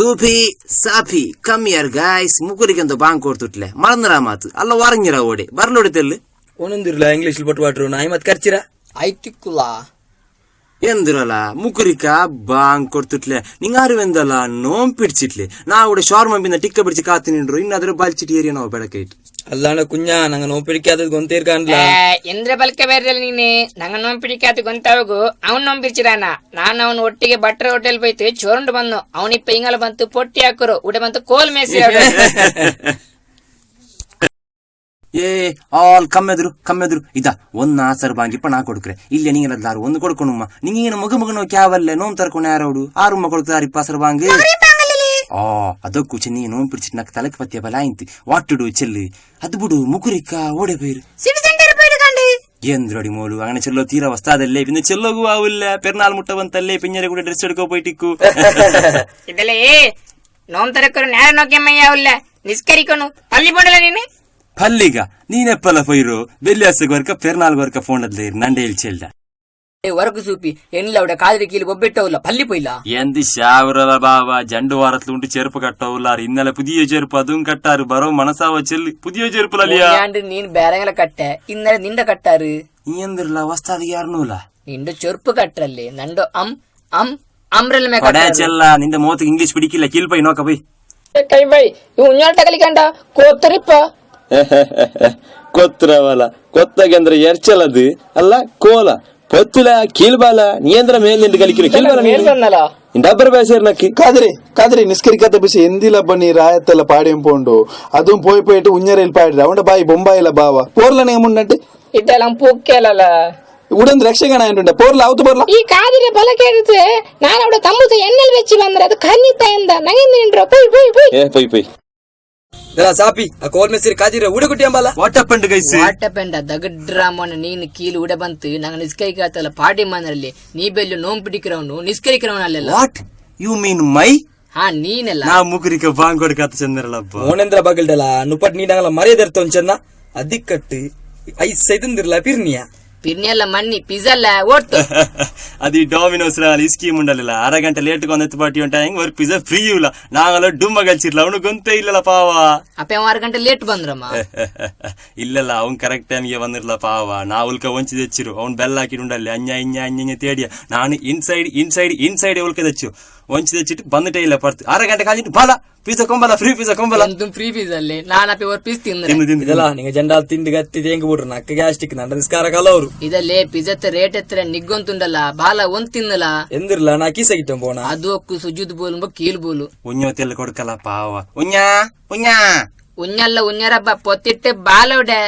ಸೂಫಿ ಸಾಫಿ ಕಮ್ಮಿಯರ್ guys ಮುಕುರಿಗೆಂತ ಬಾಂಕ್ ಕೊಡ್ತುಟ್ಲೆ ಮಳಂದ್ರ ಮಾತು ಅಲ್ಲ ವಾರಂಗಿರ ಓಡೆ ಬರ್ಲೋಡಿತೆಲ್ಲಿ ಒಂದೊಂದಿರ್ಲ English but water ನಾಯಿ ಮತ್ ಖರ್ಚಿರ ಆಯ್ತಿಕ್ಕುಲಾ ಎಂದಿರಲ್ಲ ಮುಕುರಿಕ ಬಾಂಕ್ ಕೊಡ್ತುಟ್ಲೆ ನಿಂಗಾರುವೆಂದಲ್ಲ ನೋಂ ಪಿಡ್ಚಿಟ್ಲೆ ನಾವು ಕೂಡ ಶಾರ್ಮಂಬಿಂದ ಟಿಕ್ಕ ಬಿಡಿಸಿ ಕಾತು ನಿಂಡ್ರು ಇನ್ನಾದ್ರೂ ಬಾಲ್ಚಿಟಿ ಏರಿಯ ನಾವು ಬೆಳಕೈತು ಅಲ್ಲಾಣ ಕುഞ്ഞ ನಂಗೆ ನೋವು ಪಿಡಿಕಾದ ಗೊಂತೇರ್ ಕಾಣ್ಲ ಎಂದ್ರ ಬಲ್ಕ ಬೇರೆ ನೀನೆ ನಂಗ ನೋವು ಪಿಡಿಕಾತ ಗೊಂತಾವಗು ಅವ್ನು ನೋವು ಪಿಡಿಚಿರಾನ ನಾನು ಅವನು ಒಟ್ಟಿಗೆ ಬಟ್ರ ಹೋಟೆಲ್ ಬೈತು ಚೋರಂಡು ಬಂದು ಅವನಿಪ್ಪ ಹಿಂಗಲ ಬಂತು ಪೊಟ್ಟಿ ಹಾಕರು ಉಡೆ ಬಂತು ಕೋಲ್ ಮೇಸಿ ಏ ಆಲ್ ಕಮ್ಮೆದ್ರು ಇದ ಒಂದ್ ಆಸರ್ ಬಾಂಗಿಪ್ಪ ನಾ ಕೊಡ್ಕ್ರೆ ಇಲ್ಲ ನೀಂಗಲಾರು ಒಂದು ಕೊಡ್ಕೊಣಮ್ಮ ನಿಂಗೇನು ಮಗನೋ ಕ್ಯಾವಲ್ಲೆ ನೋಮ್ ತರ್ಕೊಂಡು ಯಾರವಡು ಆರುಮ್ಮ ಕೊಡ್ತಾರ ಇಪ್ಪಾಸರ್ ಬಾಂಗ್ ಅದಕ್ಕೂ ಚೆನ್ನಿ ನೋವು ಪಿಡಿಚಿಟ್ ನಕ್ ತಲಕ್ ಪತ್ಯ ಬಲ ಆಯ್ತು ವಾಟುಡು ಚೆಲ್ಲು ಅದು ಬಿಡು ಮುಕುರಿಕ ಓಡೆ ಬೇರು ಎಂದ್ರೊಡಿ ಮೋಳು അങ്ങനെ ചെല്ലോ തീരെ വസ്താതല്ലേ പിന്നെ ചെല്ലോകു ആവില്ല പെരുന്നാൾ മുട്ട വന്നല്ലേ പിഞ്ഞരെ കൂടെ ഡ്രസ് എടുക്കോ പോയിട്ടിക്കു ಇದಲೇ ನೋಮ್ ತರಕರು ನ್ಯಾರ ನೋಕ್ಯಮ್ಮಯ್ಯ ಅವಲ್ಲ ನಿಸ್ಕರಿಕೊನು ಅಲ್ಲಿ ಬೋಡಲ್ಲ ನೀನು ಪಲ್ಲಿಗ ನೀನೆಪ್ಪಲ್ಲ ಪೈರು ಬೆಲ್ಲಿಯಾಸಗ ವರ್ಕ ಪೆರ್ನಾಲ್ ವರ್ಕ ಫೋನದ್ಲೇ ನಂಡೆ ಇಲ್ಚೆಲ್ದ వరకు చూపి ఎన్నిలా కాదిరి కీలు బొబ్బెట్టవులా పల్లి పోయిలా എന്ത് ശാവറല ബാവ ജണ്ടു വാരത്തിലുണ്ട് ചെരുപ്പ് കട്ടവുള്ളാർ ഇന്നലെ പുതിയ ചെരുപ്പ് അതും കട്ടാറ് ബറോ മനസ്സാവ ചെല്ല് പുതിയ ചെരുപ്പുലല്ല ನೀನ್ ಬೇರೆಂಗಲ ಕಟ್ಟೆ ಇನ್ನಲೆ ನಿಂದ ಕಟ್ಟಾರು നീ എന്തില്ല വസ്താത് ಯಾರನೂല നിന്റെ ചെറുപ്പ് കട്ടല്ലേ നണ്ടോ അംബ്രല്ല മേ ചെല്ല നിന്റെ മോത്ത് ഇംഗ്ലീഷ് പിടിക്കില്ല കീൽപൈ നോക്ക പോയി ಕೈ ಬೈ ಉഞ്ഞಾಲ್ ತಗಲಿಕಂಡ ಕೋತರಿಪ್ಪ ಕೊತ್ರವಲ ಕೊತ್ತಗೆಂದ್ರೆ ಎರ್ಚಲದು ಅಲ್ಲ ಕೋಲ പൊത്തില കീൽബാല നീ മേലിട്ട് കളിക്കുന്നു ഡബ്ബർ പേസേർനക്ക് കാതിരി നിസ്കരിക്കാത്ത പക്ഷെ എന്തില പണി രായത്തല്ല പാടിയും പോണ്ടു അതും പോയിട്ട് ഉഞ്ഞറയിൽ പാടില്ല അവന്റെ ബായി ബൊമ്പായില ബാവ പോർല മുന്നട്ട് ಇದೆಲ್ಲ ಪೂಕ್ಕೇಲಲ್ಲ ഉടൻ രക്ഷകനായിട്ടുണ്ട് പോർല അവത്ത് പോർല ഈ കാതിരെ പല കേട്ട് ഞാൻ അവിടെ തമ്പുത്ത എണ്ണൽ വെച്ച് വന്നത് അത് കഞ്ഞിത്ത എന്താ നങ്ങിണ്ടോ പോയി ಸಾಪಿ ಆ ಕೋಲ್ ಮೆಸ್ಸಿರಿ ಕಾದಿರ ಉಡಗುಟ್ಟಿ ಅಂಬಲ್ಲ ವಾಟಪ್ಪಂಡ್ ಗೈಸ್ ವಾಟಪ್ಪಂಡ ದಗಡ್ರಾಮನ ನೀನು ಕೀಲು ಉಡ ಬಂತು ನಂಗೆ ನಿಸ್ಕರಿಕಾತಲ್ಲ ಪಾಟಿ ಮನೆಯಲ್ಲಿ ನೀ ಬೆಲ್ಲು ನೋಂ ಪಿಡಿக்கிறವನು ನಿಸ್ಕರಿக்கிறವನಲ್ಲ ವಾಟ್ ಯು ಮೀನ್ ಮೈ ಹಾ ನೀನೆಲ್ಲ ನಾ ಮುಗುರಿಕ ಬಾಂಗ್ ಕೊಡ್ಕಾತ ಚಂದ್ರಲ್ಲಪ್ಪ ಮೋನೇಂದ್ರ ಬಾಗಿಲ್ಡಲ್ಲ ನುಪಟ್ ನೀಡಂಗಲ್ಲ ಮರ್ಯಾದಿರ್ತ ಒಂಚನ್ನ ಅದಿಕ್ಕಟ್ಟು 5 ಸೈದಂದಿರ್ಲ ಪಿರ್ನಿಯ ಪಿರ್ನಿಯಲ್ಲ ಮಣ್ಣಿ ಪಿಜ್ಜಲ್ಲ ಓಡ್ತು అది డోమినోస్ ఈ స్కీమ్ ఉండాలిలా అరగంట లేట్ గా వంద పార్టీ ఉంటాయి ఒక పిజ్జా ఫ్రీ ಇಲ್ಲ ನಾಗಲ್ಲ ಡುಮ್ಮ ಕಲ್ಸಿರ್ಲ ಅವನು ಗೊಂತೇ ಇಲ್ಲಲ್ಲ ಪಾವ ಅಪ್ಪ 6 ಗಂಟೆ ಲೇಟ್ ಬಂದ್ರಮ್ಮ ಇಲ್ಲಲ್ಲ ಅವ್ನ್ ಕರೆಕ್ಟ್ ಟೈಮ್ಗೆ ಬಂದಿರ್ಲ ಪಾವ ನಾ ಉಲ್ಕ ಒಂಚಿ ತೆಚ್ಚಿರು ಅವ್ನ್ ಬೆಲ್ಲ ಹಾಕಿಟ್ಟು ಉಂಡಲ್ಲಿ ಅഞ്ഞ ತೇಡಿಯ ನಾನು ಇನ್ಸೈಡ್ ಉಲ್ಕ ತೆಚ್ಚು ಒಂಚಿ ತೆಚ್ಚಿಟ್ಟು ಬಂದಿಟ್ಟೇ ಇಲ್ಲ ಪರ್ತು 6 ಗಂಟೆ ಕಾಲಿಟ್ಟು ಬಾಲ ಪಿಜ್ಜಾ ಕೊಂಬಲ್ಲ ಫ್ರೀ ಪಿಜ್ಜಾ ಕೊಂಬಲ್ಲ ಫ್ರೀ ಪಿಜ್ಜಾ ಅಲ್ಲಿ ನಾನಪ್ಪಿ ಒಂದು ಪೀಸ್ ತಿಂದ್ರೆ ಇದಲ್ಲ ನಿಂಗೆ ಜಂಡಾಲ್ ತಿಂಡಿ ಗತ್ತಿ ಹೆಂಗ್ ಬಿಡ್ರು ನಕ್ಕ ಗ್ಯಾಸ್ಟಿಕ್ ನಂಡ ನಿಸ್ಕಾರ ಕಲವ್ರು ಇದಲ್ಲೇ ಪಿಜ್ಜಾ ರೇಟ್ ಎತ್ತರ ನಿಗ್ಗೊಂತುಂಡಲ್ಲ ಬಾಲ ಒಂದ್ ತಿನ್ನಲ್ಲ ಎಂದಿರ್ಲ ನಾ ಕೀಸಗಿಟ್ಟ ಬೋಣ ಅದು ಒಕ್ಕು ಸುಜುದ್ ಬೋಲು ಕೀಲ್ ಬೋಲು ಉഞ്ഞೋತೆಲ್ಲ ಕೊಡ್ಕಲ್ಲ ಪಾವ ಉഞ്ഞಲ್ಲ ಉഞ്ഞರಬ್ಬ ಪೊತ್ತಿಟ್ಟು ಬಾಲೋಡೆ